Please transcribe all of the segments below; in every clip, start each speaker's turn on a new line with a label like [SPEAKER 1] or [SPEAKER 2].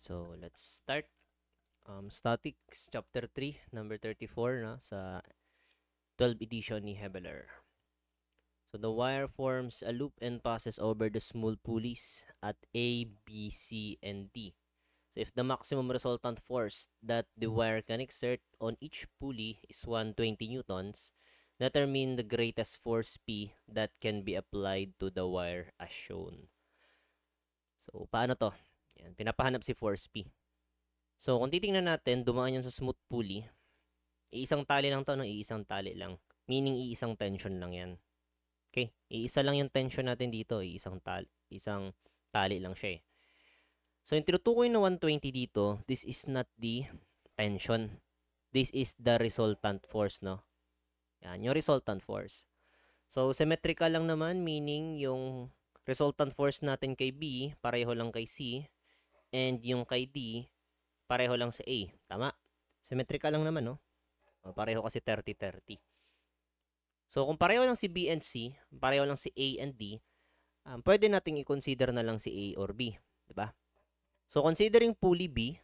[SPEAKER 1] So, let's start. Statics, Chapter 3, number 34 na, sa 12 edition ni Hebeler. So, the wire forms a loop and passes over the small pulleys at A, B, C, and D. So, if the maximum resultant force that the wire can exert on each pulley is 120 newtons, determine the greatest force P that can be applied to the wire as shown. So, paano to? Yan, pinapahanap si force P. So, kung titingnan natin, dumaan yan sa smooth pulley. Iisang tali lang to, no? Iisang tali lang. Meaning, iisang tension lang yan. Okay? Iisa lang yung tension natin dito. Isang tali lang siya eh. So, yung tinutukoy na 120 dito, this is not the tension. This is the resultant force, no? Yan, yung resultant force. So, symmetrical lang naman, meaning yung resultant force natin kay B, pareho lang kay C, and yung kay D, pareho lang sa A. Tama? Symmetrical lang naman, no? Pareho kasi 30-30. So, kung pareho lang si B and C, pareho lang si A and D, pwede nating i-consider na lang si A or B. Diba? So, considering pulley B,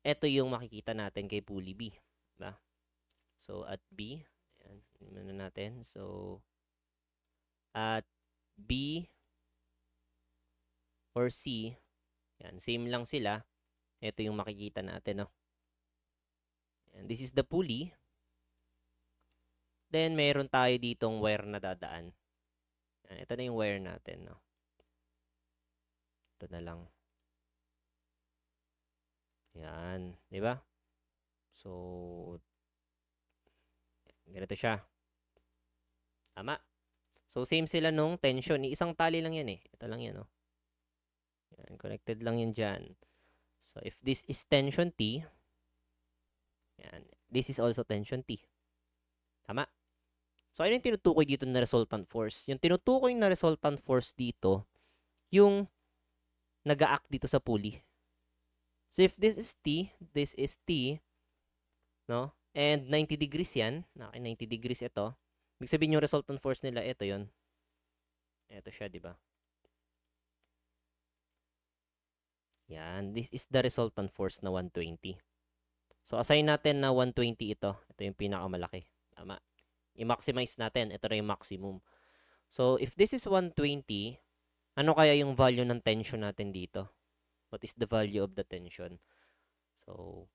[SPEAKER 1] ito yung makikita natin kay pulley B. Diba? So, at B, ayan, muna natin. So, at B or C, yan, same lang sila. Ito yung makikita natin, no? And this is the pulley. Then, meron tayo ditong wire na dadaan. Yan, ito na yung wire natin, no? Ito na lang. Yan, di ba? So, ganito siya. Tama. So, same sila nung tension. Isang tali lang yan eh. Ito lang yan, no? Yan, connected lang yan dyan. So, if this is tension T, yan, this is also tension T. Tama. So, ano yung tinutukoy dito na resultant force? Yung tinutukoy na resultant force dito, yung nag-a-act dito sa pulley. So, if this is T, no? And 90 degrees yan. 90 degrees ito. Ibig sabihin yung resultant force nila, ito yon. Ito siya, di ba? Yan. This is the resultant force na 120. So, assign natin na 120 ito. Ito yung pinakamalaki. Tama. I-maximize natin. Ito na yung maximum. So, if this is 120, ano kaya yung value ng tension natin dito? What is the value of the tension? So,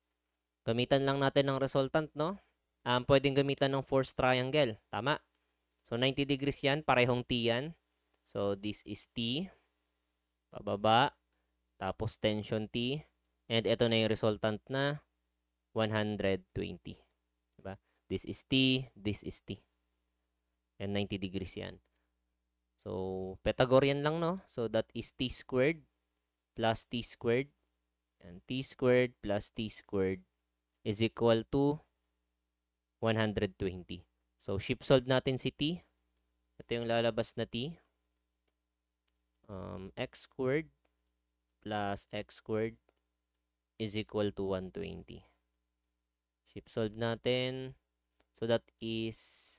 [SPEAKER 1] gamitan lang natin ng resultant, no? Pwedeng gamitan ng force triangle. Tama. So, 90 degrees yan. Parehong T yan. So, this is T. Pababa. Tapos, tension T. And ito na yung resultant na 120. Diba? This is T. This is T. And 90 degrees yan. So, Pythagorean lang, no? So, that is T squared plus T squared. And T squared plus T squared is equal to 120. So, shift solve natin si T. Ito yung lalabas na T. X squared plus X squared is equal to 120. Shift solve natin. So, that is...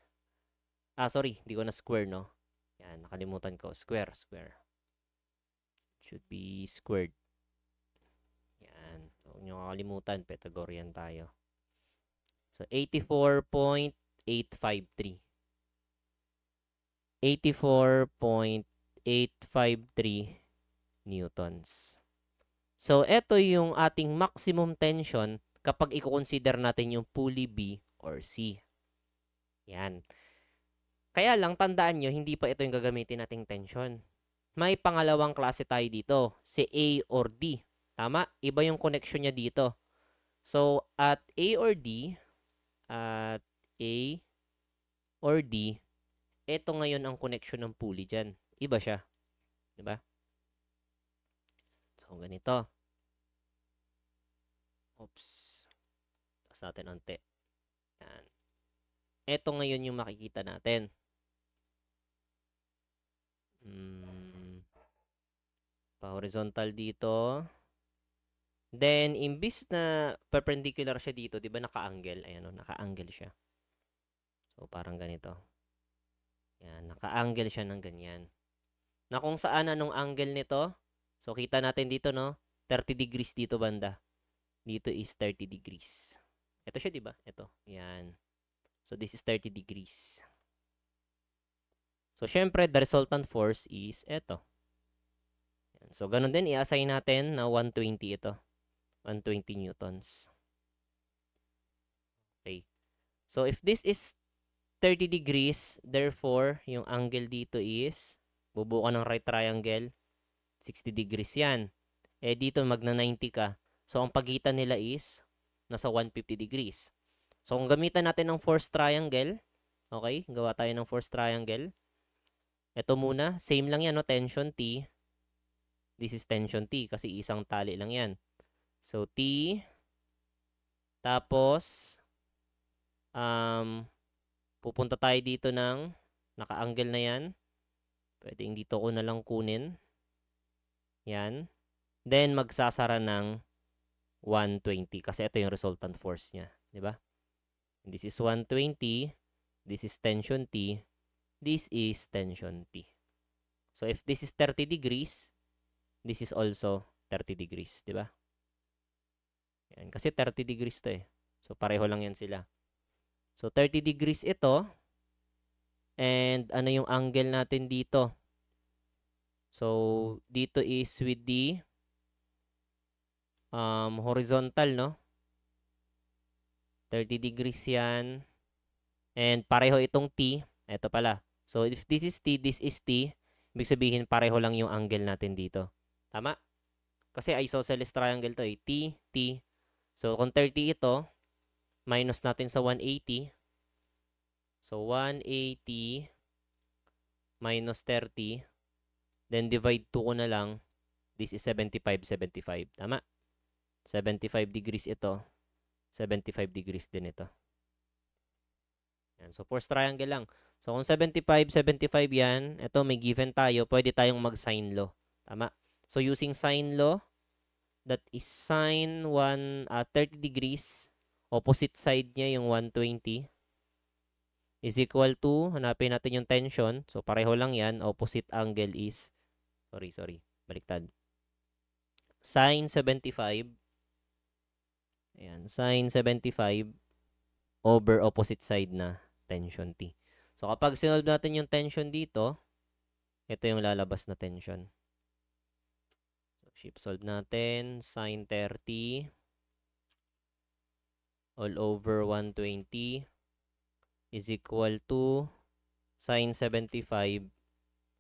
[SPEAKER 1] sorry. Hindi ko na square, no? Yan, nakalimutan ko. Square. Should be squared. Yan. Huwag nyo kakalimutan. Pythagorean tayo. So, 84.853. 84.853 newtons. So, ito yung ating maximum tension kapag i-consider natin yung pulley B or C. Yan. Kaya lang, tandaan nyo, hindi pa ito yung gagamitin nating tension. May pangalawang klase tayo dito, si A or D. Tama? Iba yung connection niya dito. So, at A or D, ito ngayon ang connection ng pulley dyan. Iba siya. Diba? So, ganito. Oops. Taas natin onte. Yan. Ito ngayon yung makikita natin. Pa-horizontal dito. Then, imbis na perpendicular siya dito, di ba naka-angle? Ayan o, naka-angle siya. So, parang ganito. Yan, naka-angle siya ng ganyan. Na kung saan anong angle nito, so kita natin dito, no? 30 degrees dito banda. Dito is 30 degrees. Ito siya, di ba? Ito. Yan. So, this is 30 degrees. So, syempre, the resultant force is ito. Yan. So, ganun din, i-assign natin na 120 ito. 120 newtons. Okay. So, if this is 30 degrees, therefore, yung angle dito is, bubuo ka ng right triangle, 60 degrees yan. Eh, dito magna 90 ka. So, ang pagitan nila is nasa 150 degrees. So, kung gamitan natin ng force triangle, okay, gawa tayo ng force triangle. Ito muna, same lang yan, no? Tension T. This is tension T kasi isang tali lang yan. So, T. Tapos, pupunta tayo dito ng naka-angle na yan. Pwedeng dito ko na lang kunin. Yan. Then, magsasara ng 120 kasi ito yung resultant force niya. Diba? This is 120. This is tension T. This is tension T. So, if this is 30 degrees, this is also 30 degrees. Diba? Yan. Kasi 30 degrees to eh. So, pareho lang yan sila. So, 30 degrees ito. And ano yung angle natin dito? So, dito is with the horizontal, no? 30 degrees yan. And pareho itong T. Ito pala. So, if this is T, this is T. Ibig sabihin, pareho lang yung angle natin dito. Tama? Kasi isosceles triangle to eh. T, T. So, kung 30 ito, minus natin sa 180. So, 180 minus 30. Then, divide 2 ko na lang. This is 75, 75. Tama? 75 degrees ito. 75 degrees din ito. Yan. So, force triangle lang. So, kung 75, 75 yan, ito may given tayo, pwede tayong mag-sine law. Tama? So, using sine law, that is sine 30 degrees, opposite side niya yung 120, is equal to, hanapin natin yung tension. So, pareho lang yan. Opposite angle is, sorry, baliktad. Sine 75, ayan, sine 75 over opposite side na tension T. So, kapag sinolve natin yung tension dito, ito yung lalabas na tension. So, shift solve natin. Sine 30 all over 120 is equal to sine 75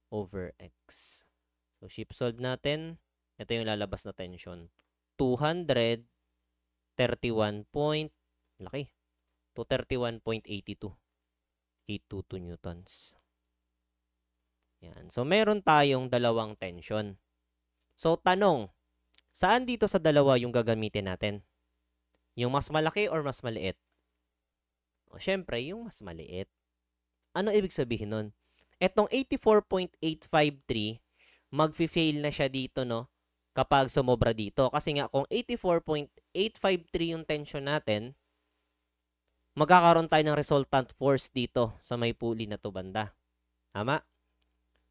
[SPEAKER 1] over x. So, shift solve natin. Ito yung lalabas na tension. 231 point, laki, 231.82. 822 newtons. Yan. So, meron tayong dalawang tension. So, tanong, saan dito sa dalawa yung gagamitin natin? Yung mas malaki or mas maliit? O, syempre, yung mas maliit. Ano ibig sabihin nun? Etong 84.853, mag-fail na siya dito, no? Kapag sumobra dito. Kasi nga, kung 84.853 yung tension natin, magkakaroon tayo ng resultant force dito sa may pulley na to banda. Tama?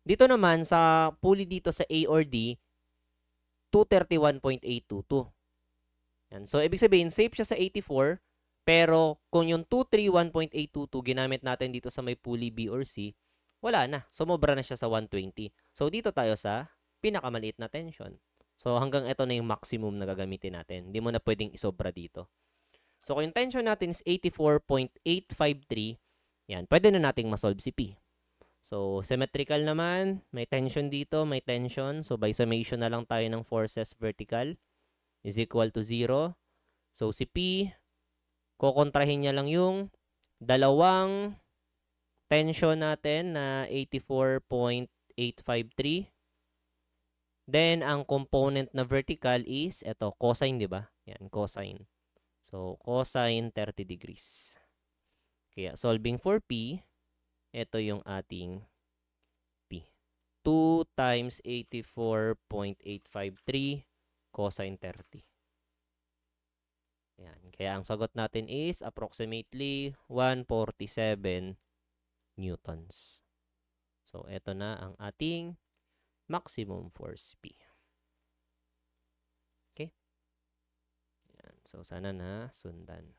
[SPEAKER 1] Dito naman, sa pulley dito sa A or D, 231.822. Yan. So, ibig sabihin, safe siya sa 84, pero kung yung 231.822 ginamit natin dito sa may pulley B or C, wala na. Sumobra na siya sa 120. So, dito tayo sa pinakamaliit na tension. So, hanggang ito na yung maximum na gagamitin natin. Hindi mo na pwedeng isobra dito. So, kung yung tension natin is 84.853, yan, pwede na nating masolve si P. So, symmetrical naman, may tension dito, may tension. So, by summation na lang tayo ng forces vertical is equal to 0. So, si P, kukontrahin niya lang yung dalawang tension natin na 84.853. Then, ang component na vertical is, ito, cosine, di ba? Yan, cosine. So, cosine 30 degrees. Kaya, solving for P, ito yung ating P. 2 times 84.853 cosine 30. Yan. Kaya, ang sagot natin is approximately 147 newtons. So, ito na ang ating maximum force P. So, sana na sundan.